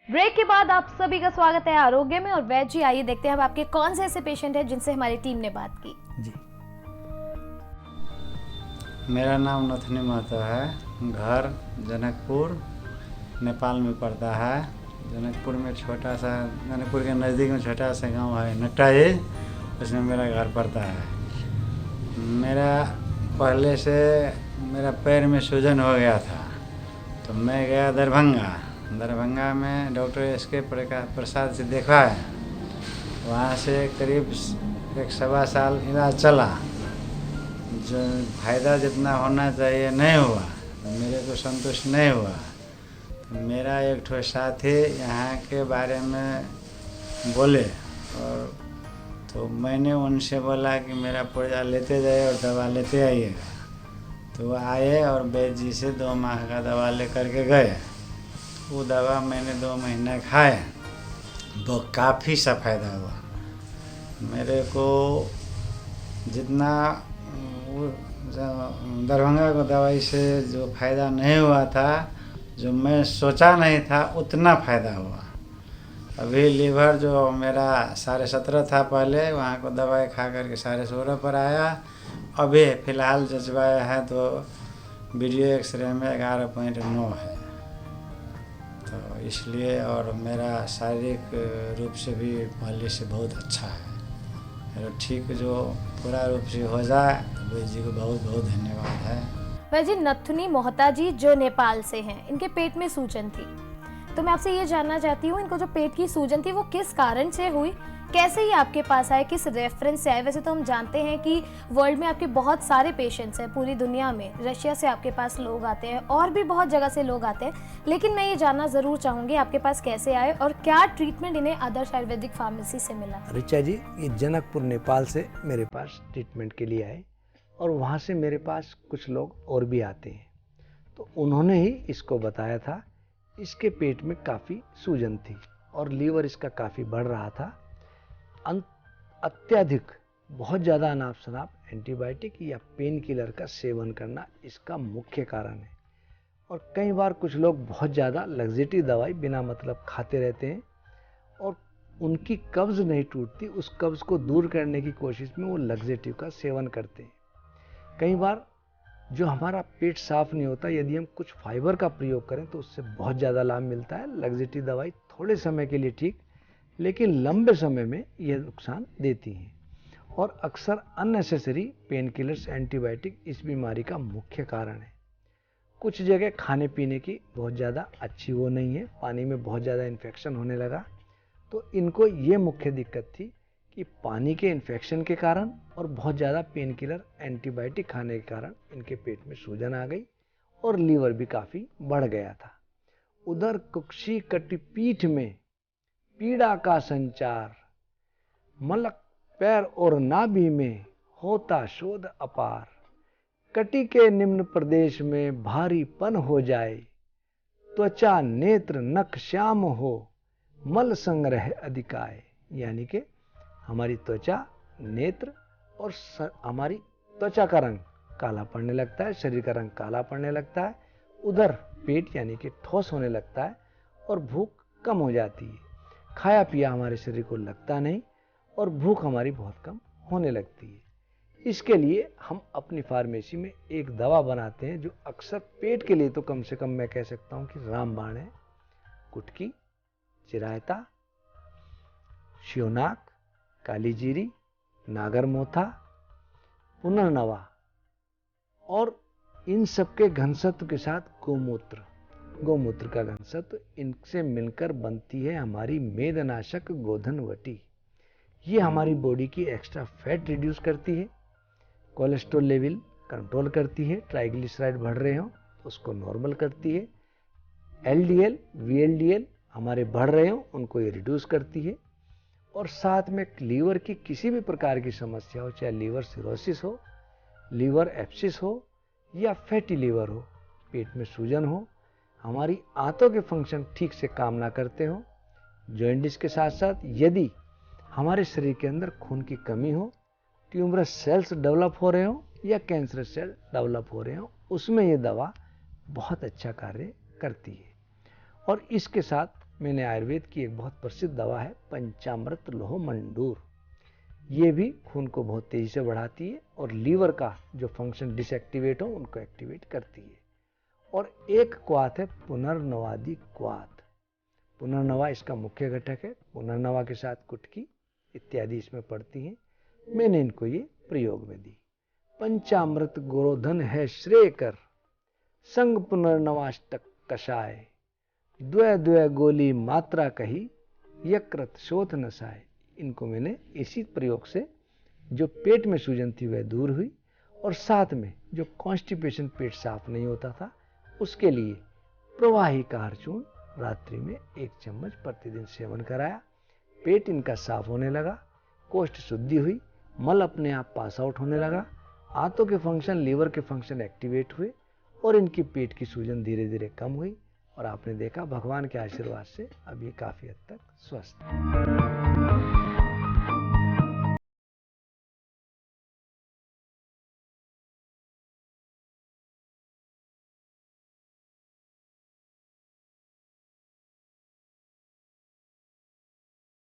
Break के बाद आप सभी का स्वागत है आरोग्य में। और वैद जी, आइए देखते हैं अब आपके कौन से ऐसे पेशेंट हैं जिनसे हमारी टीम ने बात की। जी, मेरा नाम नथनी महतो है। घर जनकपुर नेपाल में पड़ता है। जनकपुर में छोटा सा, जनकपुर के नज़दीक में छोटा सा गांव है नटाई, उसमें मेरा घर पड़ता है। मेरा पहले से मेरा पैर में सूजन हो गया था, तो मैं गया दरभंगा में डॉक्टर SK प्रसाद से दिखाया। वहाँ से करीब 1-1.25 साल इलाज चला। जो फ़ायदा जितना होना चाहिए नहीं हुआ, तो मेरे को संतुष्ट नहीं हुआ। तो मेरा एक ठो साथी यहाँ के बारे में बोले, और तो मैंने उनसे बोला कि मेरा पुर्जा लेते जाइए और दवा लेते आइएगा। तो वो आए और वैद्य जी से 2 माह का दवा ले करके गए। वो दवा मैंने 2 महीना खाए तो काफ़ी सा फ़ायदा हुआ मेरे को। जितना दरभंगा को दवाई से जो फ़ायदा नहीं हुआ था, जो मैं सोचा नहीं था, उतना फ़ायदा हुआ। अभी लीवर जो मेरा 17.5 था पहले, वहाँ को दवाई खा करके 16.5 पर आया। अभी फ़िलहाल जजवाया है तो वीडियो एक्सरे में 11.9 है। तो इसलिए, और मेरा शारीरिक रूप से भी पहले से बहुत अच्छा है। मेरा ठीक जो पूरा रूप से हो जाए, वैद्य जी को बहुत बहुत धन्यवाद है। वैद जी, नथनी मोहता जी जो नेपाल से हैं, इनके पेट में सूजन थी, तो मैं आपसे ये जानना चाहती हूँ, इनको जो पेट की सूजन थी वो किस कारण से हुई, कैसे ये आपके पास आए, किस रेफरेंस से आए। वैसे तो हम जानते हैं कि वर्ल्ड में आपके बहुत सारे पेशेंट्स हैं, पूरी दुनिया में। रशिया से आपके पास लोग आते हैं और भी बहुत जगह से लोग आते हैं, लेकिन मैं ये जानना ज़रूर चाहूँगी आपके पास कैसे आए और क्या ट्रीटमेंट इन्हें आदर्श आयुर्वेदिक फार्मेसी से मिला। ऋचा जी, ये जनकपुर नेपाल से मेरे पास ट्रीटमेंट के लिए आए, और वहाँ से मेरे पास कुछ लोग और भी आते हैं। तो उन्होंने ही इसको बताया था। इसके पेट में काफ़ी सूजन थी और लीवर इसका काफ़ी बढ़ रहा था। अत्यधिक बहुत ज़्यादा अनाप शनाप एंटीबायोटिक या पेन किलर का सेवन करना इसका मुख्य कारण है। और कई बार कुछ लोग बहुत ज़्यादा लग्जेटिव दवाई बिना मतलब खाते रहते हैं, और उनकी कब्ज़ नहीं टूटती, उस कब्ज़ को दूर करने की कोशिश में वो लग्जेटिव का सेवन करते हैं। कई बार जो हमारा पेट साफ नहीं होता, यदि हम कुछ फाइबर का प्रयोग करें तो उससे बहुत ज़्यादा लाभ मिलता है। लग्जेटिव दवाई थोड़े समय के लिए ठीक, लेकिन लंबे समय में यह नुकसान देती हैं। और अक्सर अननेसेसरी पेन किलर्स, एंटीबायोटिक इस बीमारी का मुख्य कारण है। कुछ जगह खाने पीने की बहुत ज़्यादा अच्छी वो नहीं है, पानी में बहुत ज़्यादा इन्फेक्शन होने लगा, तो इनको ये मुख्य दिक्कत थी कि पानी के इन्फेक्शन के कारण और बहुत ज़्यादा पेन किलर, एंटीबायोटिक खाने के कारण इनके पेट में सूजन आ गई और लीवर भी काफ़ी बढ़ गया था। उधर कुक्षी कटिपीठ में पीड़ा का संचार, मलक पैर और नाभि में होता शोध अपार, कटी के निम्न प्रदेश में भारीपन हो जाए, त्वचा नेत्र नख श्याम हो, मल संग्रह अधिकाय। यानी कि हमारी त्वचा, नेत्र और हमारी त्वचा का रंग काला पड़ने लगता है, शरीर का रंग काला पड़ने लगता है। उधर पेट यानी कि ठोस होने लगता है और भूख कम हो जाती है। खाया पिया हमारे शरीर को लगता नहीं और भूख हमारी बहुत कम होने लगती है। इसके लिए हम अपनी फार्मेसी में एक दवा बनाते हैं जो अक्सर पेट के लिए तो कम से कम मैं कह सकता हूँ कि रामबाण है। कुटकी, चिरायता, शिवनाक, कालीजीरी, नागरमोथा, पुनर्नवा, और इन सबके घनसत्व के साथ गोमूत्र का घनसत्व, इनसे मिलकर बनती है हमारी मेदनाशक गोधनवटी। ये हमारी बॉडी की एक्स्ट्रा फैट रिड्यूस करती है, कोलेस्ट्रॉल लेवल कंट्रोल करती है, ट्राइग्लिसराइड बढ़ रहे हो उसको नॉर्मल करती है, LDL, VLDL हमारे बढ़ रहे हो उनको ये रिड्यूस करती है, और साथ में लीवर की किसी भी प्रकार की समस्या हो, चाहे लीवर सिरोसिस हो, लीवर एब्सिस हो या फैटी लीवर हो, पेट में सूजन हो, हमारी आंतों के फंक्शन ठीक से काम ना करते हो, जॉइंटिस के साथ साथ यदि हमारे शरीर के अंदर खून की कमी हो, ट्यूमरस सेल्स डेवलप हो रहे हो या कैंसर सेल डेवलप हो रहे हो, उसमें ये दवा बहुत अच्छा कार्य करती है। और इसके साथ मैंने आयुर्वेद की एक बहुत प्रसिद्ध दवा है पंचामृत लोह मंडूर। ये भी खून को बहुत तेजी से बढ़ाती है और लीवर का जो फंक्शन डिसएक्टिवेट हो उनको एक्टिवेट करती है। और एक क्वाथ है पुनर्नवादी क्वाथ। पुनर्नवा इसका मुख्य घटक है। पुनर्नवा के साथ कुटकी इत्यादि इसमें पड़ती हैं। मैंने इनको ये प्रयोग में दी। पंचामृत गोरोधन है श्रेय कर, संग पुनर्नवाष्टक कषाय, द्वय द्वय गोली मात्रा कही, यकृत शोथ नसाए। इनको मैंने इसी प्रयोग से जो पेट में सूजन थी वह दूर हुई और साथ में जो कॉन्स्टिपेशन, पेट साफ नहीं होता था, उसके लिए प्रवाही कार चूर्ण रात्रि में 1 चम्मच प्रतिदिन सेवन कराया। पेट इनका साफ होने लगा, कोष्ठ शुद्धि हुई, मल अपने आप पास आउट होने लगा, आंतों के फंक्शन, लीवर के फंक्शन एक्टिवेट हुए और इनकी पेट की सूजन धीरे धीरे कम हुई और आपने देखा भगवान के आशीर्वाद से अब ये काफी हद तक स्वस्थ है।